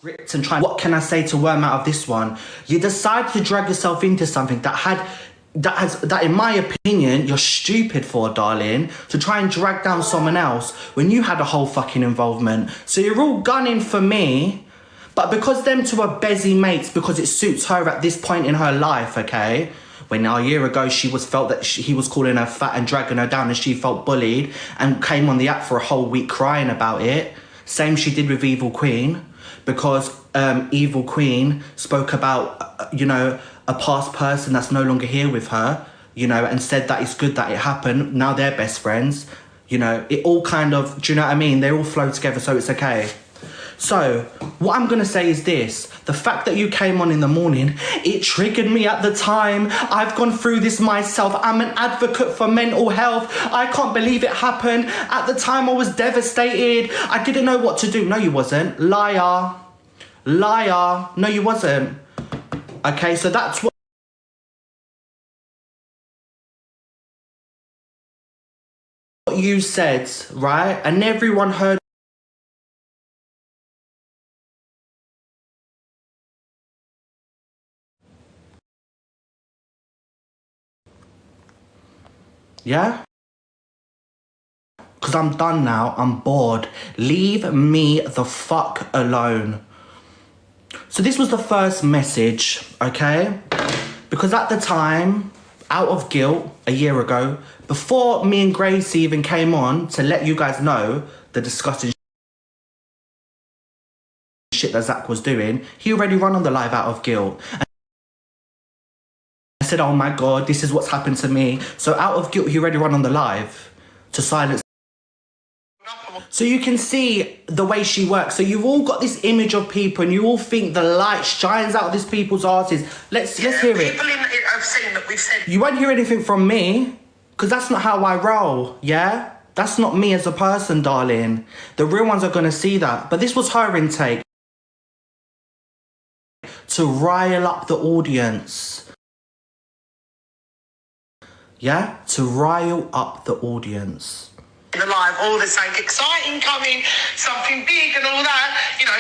and try, what can I say to worm out of this one? You decide to drag yourself into something that in my opinion, you're stupid for, darling, to try and drag down someone else when you had a whole fucking involvement. So you're all gunning for me, but because them two are bezzy mates, because it suits her at this point in her life, okay? When a year ago he was calling her fat and dragging her down and she felt bullied and came on the app for a whole week crying about it. Same she did with Evil Queen, because Evil Queen spoke about, a past person that's no longer here with her, and said that it's good that it happened. Now they're best friends. It all kind of, do you know what I mean? They all flow together, so it's okay. So, what I'm going to say is this. The fact that you came on in the morning, it triggered me at the time. I've gone through this myself. I'm an advocate for mental health. I can't believe it happened. At the time, I was devastated. I didn't know what to do. No, you wasn't. Liar. Liar. No, you wasn't. Okay, so that's what you said, right? And everyone heard. Yeah? Because I'm done now. I'm bored. Leave me the fuck alone. So this was the first message, okay? Because at the time, out of guilt, a year ago, before me and Gracie even came on to let you guys know the disgusting shit that Zach was doing, he already run on the live out of guilt. And I said, oh my God, this is what's happened to me. So out of guilt, he already run on the live to silence. So you can see the way she works. So you've all got this image of people and you all think the light shines out of these people's asses. Let's hear it. People I've seen that we've said... You won't hear anything from me, because that's not how I roll, yeah? That's not me as a person, darling. The real ones are going to see that. But this was her intake. To rile up the audience. Yeah? To rile up the audience. Alive, all the same, exciting coming, something big and all that,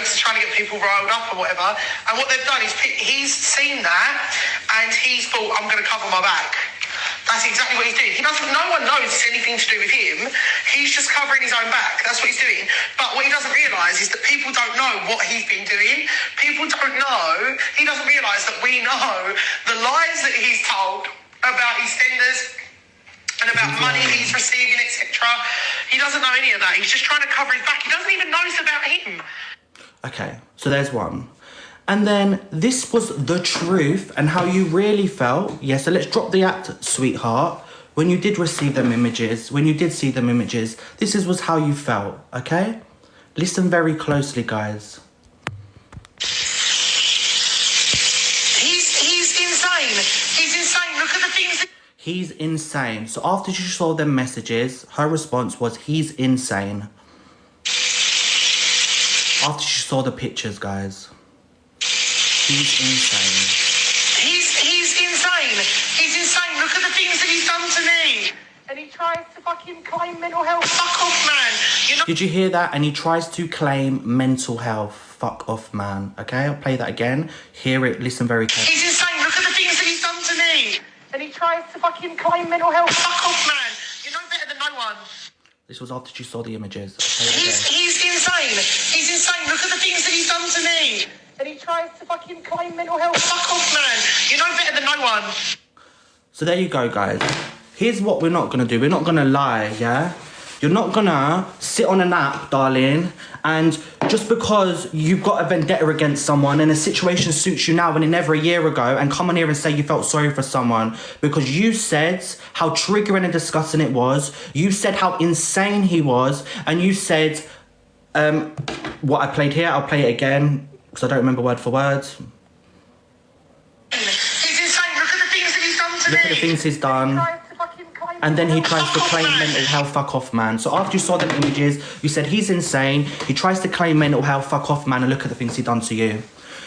just trying to get people riled up or whatever. And what they've done is he's seen that and he's thought, I'm going to cover my back. That's exactly what he's doing. No one knows it's anything to do with him. He's just covering his own back. That's what he's doing. But what he doesn't realise is that people don't know what he's been doing. People don't know. He doesn't realise that we know the lies that he's told about EastEnders and about money he's receiving, etc. He doesn't know any of that. He's just trying to cover his back. He doesn't even know it's about him. Okay, so there's one. And then this was the truth and how you really felt. Yeah, so let's drop the act, sweetheart. When you did receive them images, when you did see them images, was how you felt, okay? Listen very closely, guys. He's insane. He's insane. Look at the things that... He's insane. So after she saw them messages, her response was, he's insane. After she saw the pictures, guys. He's insane. He's insane. He's insane. Look at the things that he's done to me. And he tries to fucking claim mental health. Fuck off, man. Did you hear that? And he tries to claim mental health. Fuck off, man. Okay, I'll play that again. Hear it. Listen very carefully. He's insane. Look at the things that he's done to me. And he tries to fucking claim mental health. Fuck off, man. You know better than no one. This was after she saw the images. He's insane. He's insane. Look at the things that he's done to me. And he tries to fucking claim mental health. Fuck off, man. You know better than no one. So there you go, guys. Here's what we're not going to do. We're not going to lie, yeah? You're not going to sit on an app, darling, and just because you've got a vendetta against someone and a situation suits you now when it never a year ago, and come on here and say you felt sorry for someone because you said how triggering and disgusting it was, you said how insane he was, and you said what I played here, I'll play it again because I don't remember word for word. He's insane. Look at the things that he's done to me. Look at the things he's done. He tries to fucking claim And then he tries to claim mental health, fuck off, man. So after you saw them images, you said he's insane. He tries to claim mental health, fuck off, man, and look at the things he done to you.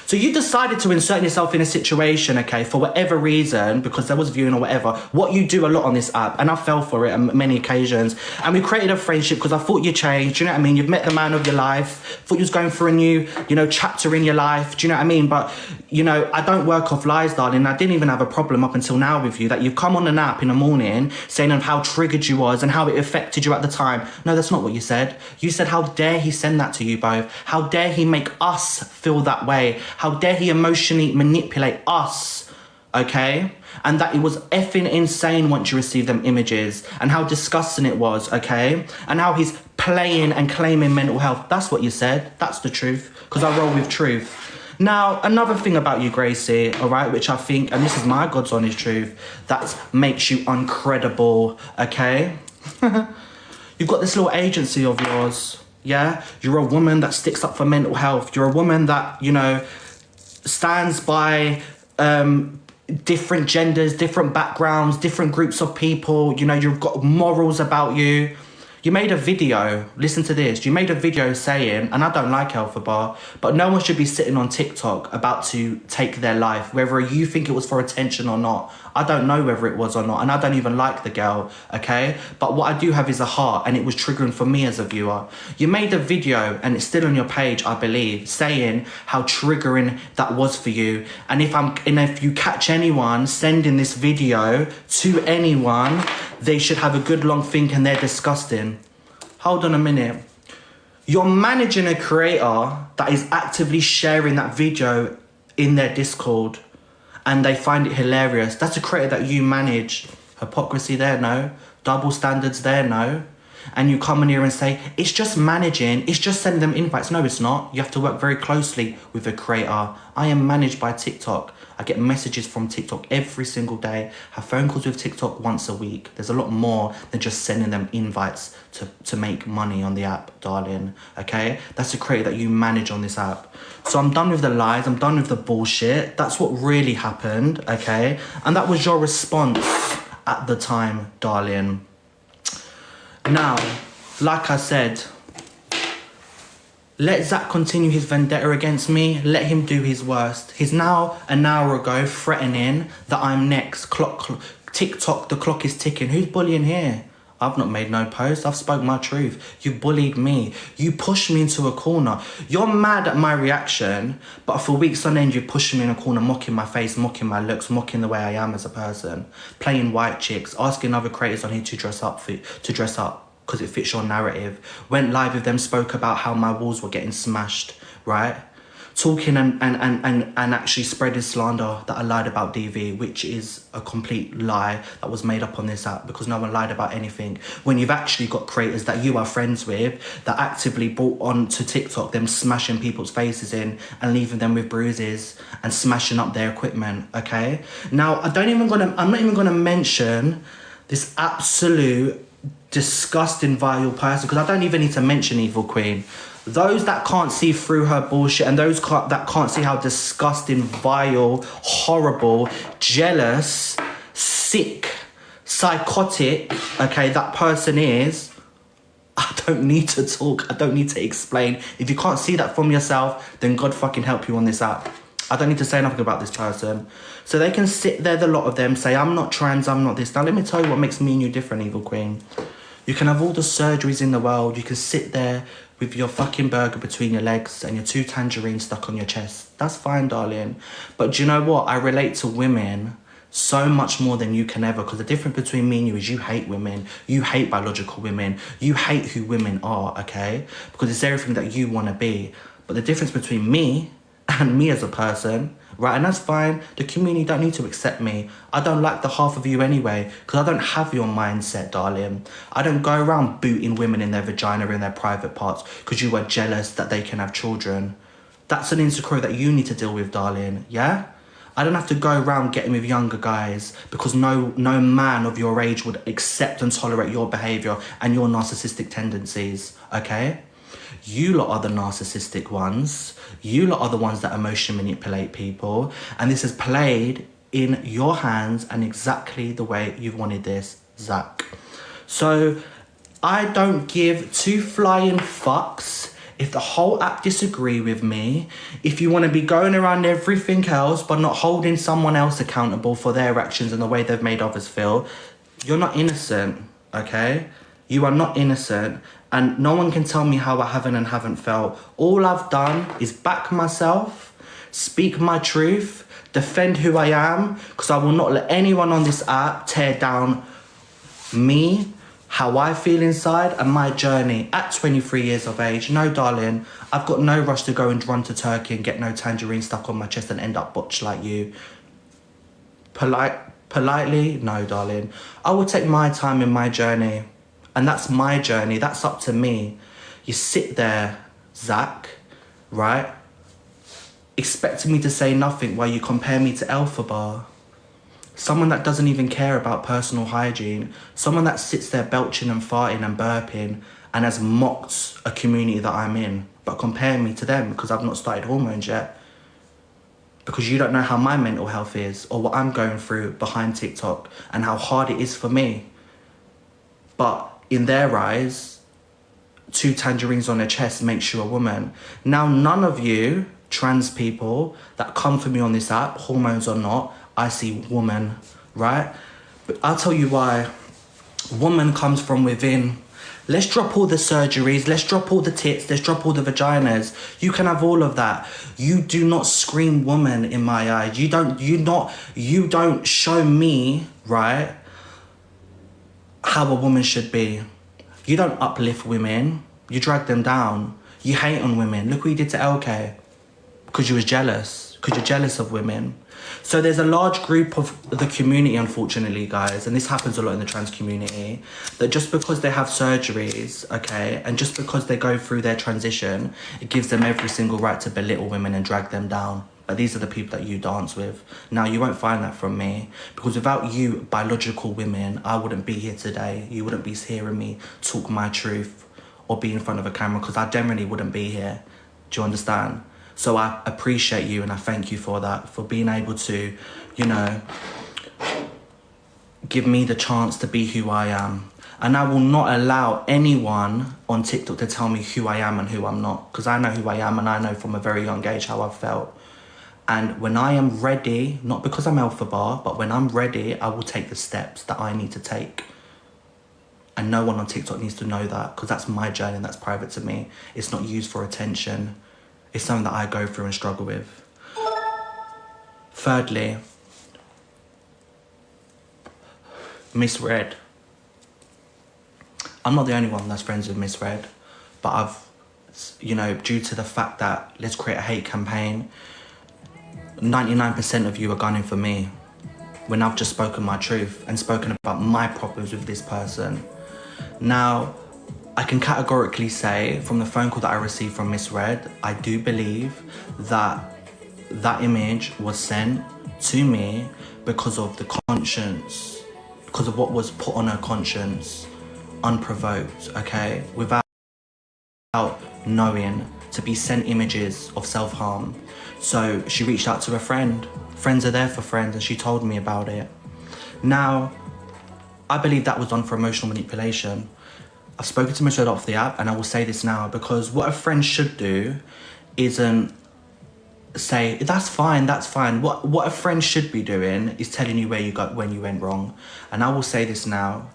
So you decided to insert yourself in a situation, okay, for whatever reason, because there was viewing or whatever, what you do a lot on this app, and I fell for it on many occasions. And we created a friendship because I thought you changed, you know what I mean? You've met the man of your life, thought you was going for a new, chapter in your life, do you know what I mean? But, I don't work off lies, darling. I didn't even have a problem up until now with you, that you've come on an app in the morning saying of how triggered you was and how it affected you at the time. No, that's not what you said. You said, how dare he send that to you both? How dare he make us feel that way? How dare he emotionally manipulate us, okay? And that it was effing insane once you received them images, and how disgusting it was, okay? And how he's playing and claiming mental health. That's what you said. That's the truth, because I roll with truth. Now, another thing about you, Gracie, all right, which I think, and this is my God's honest truth, that makes you uncredible, okay? You've got this little agency of yours, yeah? You're a woman that sticks up for mental health. You're a woman that, stands by different genders, different backgrounds, different groups of people. You've got morals about you. You made a video, listen to this, you made a video saying, and I don't like Alpha Bar, but no one should be sitting on TikTok about to take their life, whether you think it was for attention or not. I don't know whether it was or not, and I don't even like the girl, okay? But what I do have is a heart, and it was triggering for me as a viewer. You made a video, and it's still on your page, I believe, saying how triggering that was for you. And if you catch anyone sending this video to anyone, they should have a good long think, and they're disgusting. Hold on a minute. You're managing a creator that is actively sharing that video in their Discord, and they find it hilarious. That's a creator that you manage. Hypocrisy there, no. Double standards there, no. And you come in here and say, it's just managing, it's just sending them invites. No, it's not. You have to work very closely with a creator. I am managed by TikTok. I get messages from TikTok every single day, have phone calls with TikTok once a week. There's a lot more than just sending them invites to make money on the app, darling, okay? That's a creator that you manage on this app. So I'm done with the lies, I'm done with the bullshit. That's what really happened, okay? And that was your response at the time, darling. Now, like I said, let Zach continue his vendetta against me. Let him do his worst. He's now an hour ago threatening that I'm next. TikTok, the clock is ticking. Who's bullying here? I've not made no post. I've spoke my truth. You bullied me. You pushed me into a corner. You're mad at my reaction, but for weeks on end, you pushed me in a corner, mocking my face, mocking my looks, mocking the way I am as a person, playing white chicks, asking other creators on here to dress up because it fits your narrative. Went live with them, spoke about how my walls were getting smashed, right? Talking and actually spreading slander that I lied about DV, which is a complete lie that was made up on this app, because no one lied about anything. When you've actually got creators that you are friends with that actively brought on to TikTok them smashing people's faces in and leaving them with bruises and smashing up their equipment, okay? Now, I'm not even gonna mention this absolute disgusting, vile person, because I don't even need to mention Evil Queen. Those that can't see through her bullshit, and those that can't see how disgusting, vile, horrible, jealous, sick, psychotic, okay, that person is, I don't need to talk. I don't need to explain. If you can't see that from yourself, then God fucking help you on this app. I don't need to say nothing about this person. So they can sit there, the lot of them, say, I'm not trans, I'm not this. Now, let me tell you what makes me and you different, Evil Queen. You can have all the surgeries in the world. You can sit there with your fucking burger between your legs and your 2 tangerines stuck on your chest. That's fine, darling. But do you know what? I relate to women so much more than you can ever, because the difference between me and you is you hate women. You hate biological women. You hate who women are, okay? Because it's everything that you want to be. But the difference between me and me as a person, right, and that's fine. The community don't need to accept me. I don't like the half of you anyway, because I don't have your mindset, darling. I don't go around booting women in their vagina in their private parts because you are jealous that they can have children. That's an insecurity that you need to deal with, darling, yeah? I don't have to go around getting with younger guys because no man of your age would accept and tolerate your behaviour and your narcissistic tendencies, okay? You lot are the narcissistic ones. You lot are the ones that emotionally manipulate people. And this is played in your hands and exactly the way you've wanted this. Zach. So I don't give two flying fucks if the whole app disagree with me. If you want to be going around everything else but not holding someone else accountable for their actions and the way they've made others feel, you're not innocent, okay? You are not innocent, and no one can tell me how I haven't and haven't felt. All I've done is back myself, speak my truth, defend who I am, because I will not let anyone on this app tear down me, how I feel inside, and my journey at 23 years of age. No, darling, I've got no rush to go and run to Turkey and get no tangerine stuck on my chest and end up botched like you. Politely, no, darling. I will take my time in my journey. And that's my journey. That's up to me. You sit there, Zach, right? Expecting me to say nothing while you compare me to Elphaba. Someone that doesn't even care about personal hygiene. Someone that sits there belching and farting and burping and has mocked a community that I'm in. But compare me to them because I've not started hormones yet. Because you don't know how my mental health is or what I'm going through behind TikTok and how hard it is for me. But in their eyes, 2 tangerines on their chest makes you a woman. Now, none of you trans people that come for me on this app, hormones or not, I see woman, right? But I'll tell you why. Woman comes from within. Let's drop all the surgeries, let's drop all the tits, let's drop all the vaginas. You can have all of that. You do not scream woman in my eyes. You don't show me, right, how a woman should be. You don't uplift women, you drag them down. You hate on women. Look what you did to LK. Because you was jealous. Because you're jealous of women. So there's a large group of the community, unfortunately, guys, and this happens a lot in the trans community, that just because they have surgeries, okay, and just because they go through their transition, it gives them every single right to belittle women and drag them down. But these are the people that you dance with. Now, you won't find that from me, because without you, biological women, I wouldn't be here today. You wouldn't be hearing me talk my truth or be in front of a camera, because I generally wouldn't be here. Do you understand? So I appreciate you and I thank you for that, for being able to, you know, give me the chance to be who I am. And I will not allow anyone on TikTok to tell me who I am and who I'm not, because I know who I am and I know from a very young age how I've felt. And when I am ready, not because I'm Elphaba, but when I'm ready, I will take the steps that I need to take. And no one on TikTok needs to know that, because that's my journey and that's private to me. It's not used for attention. It's something that I go through and struggle with. Thirdly, Misread. I'm not the only one that's friends with Misread, but I've, you know, due to the fact that let's create a hate campaign, 99% of you are gunning for me when I've just spoken my truth and spoken about my problems with this person. Now, I can categorically say from the phone call that I received from Misread, I do believe that that image was sent to me because of the conscience, because of what was put on her conscience, unprovoked, okay? Without knowing, to be sent images of self-harm. So she reached out to a friend. Friends are there for friends, and she told me about it. Now, I believe that was done for emotional manipulation. I've spoken to Misread off the app, and I will say this now, because what a friend should do isn't say, that's fine, that's fine. What a friend should be doing is telling you where you got when you went wrong. And I will say this now,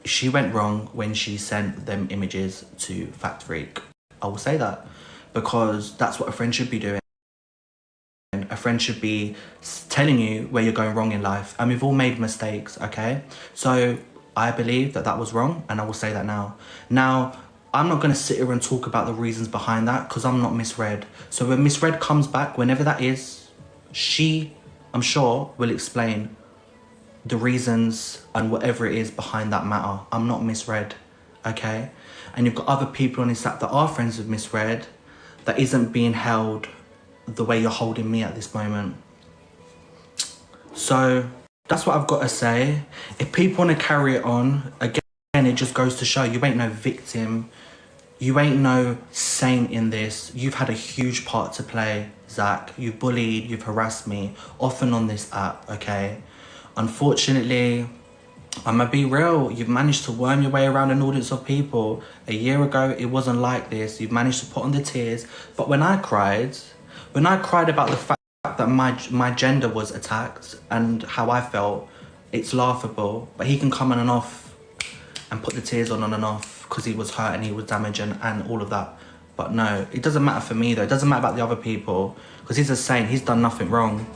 she went wrong when she sent them images to Fact Freak. I will say that, because that's what a friend should be doing. A friend should be telling you where you're going wrong in life. And we've all made mistakes, okay? So I believe that that was wrong, and I will say that now. Now, I'm not going to sit here and talk about the reasons behind that, because I'm not Misread. So when Misread comes back, whenever that is, she, I'm sure, will explain the reasons and whatever it is behind that matter. I'm not Misread, okay? And you've got other people on this app that are friends with Misread that isn't being held the way you're holding me at this moment. So that's what I've got to say. If people want to carry it on, again, it just goes to show you ain't no victim. You ain't no saint in this. You've had a huge part to play, Zach. You've bullied, you've harassed me, often on this app, okay? Unfortunately, I'm gonna be real. You've managed to worm your way around an audience of people. A year ago, it wasn't like this. You've managed to put on the tears. But when I cried about the fact that my gender was attacked and how I felt, it's laughable. But he can come on and off and put the tears on and off because he was hurt and he was damaged and all of that. But no, it doesn't matter for me though. It doesn't matter about the other people because he's a saint. He's done nothing wrong.